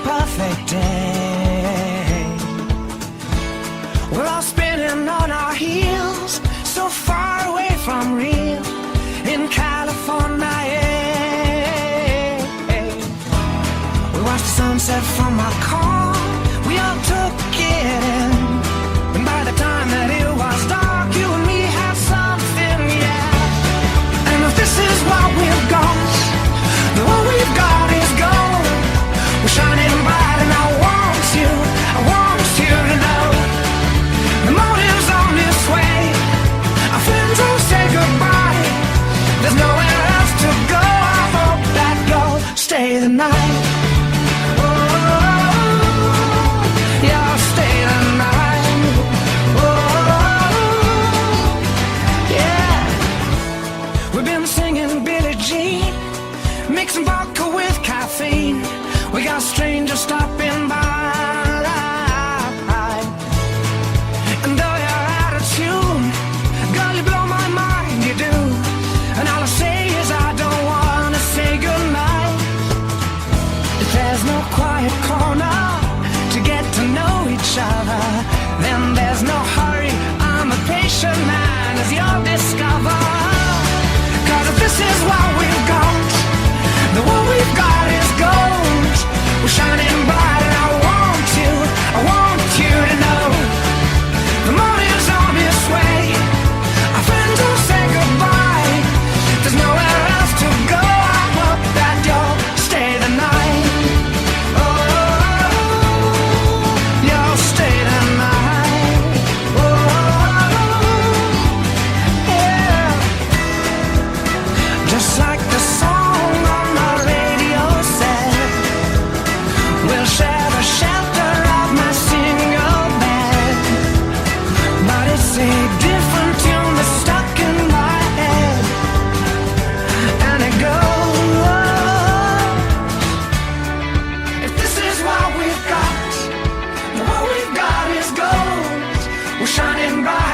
perfect day. We're all spinning on our heels, so far away from real, in California. We watched the sunset from our car, we all took it in, and by the time that it was dark, you and me had something, yeah. And if this is what we've got, then what we've got is gold. We're shining bright and I want you to know the morning's on its way. Our friends will say goodbye, there's nowhere else to go. I hope that you'll stay the night. Mixing vodka with caffeine, we got strangers stopping by, and though you're out of tune, girl, you blow my mind, you do. And all I say is I don't wanna say goodnight. If there's no quiet corner to get to know each other, then there's no hurry, I'm a patient man, as you'll discover. 'Cause if this is what we've got, the what we've got is gold. We're shining bright and I want you to know the morning's on its way. Our friends will say goodbye, there's nowhere else to go. I hope that you'll stay the night. Oh, you'll stay the night. Oh, yeah. Just like the song on the radio said, we'll share the shelter of my single bed. But it's a different tune that's stuck in my head, and it goes, if this is what we've got, then what we've got is gold. We're shining bright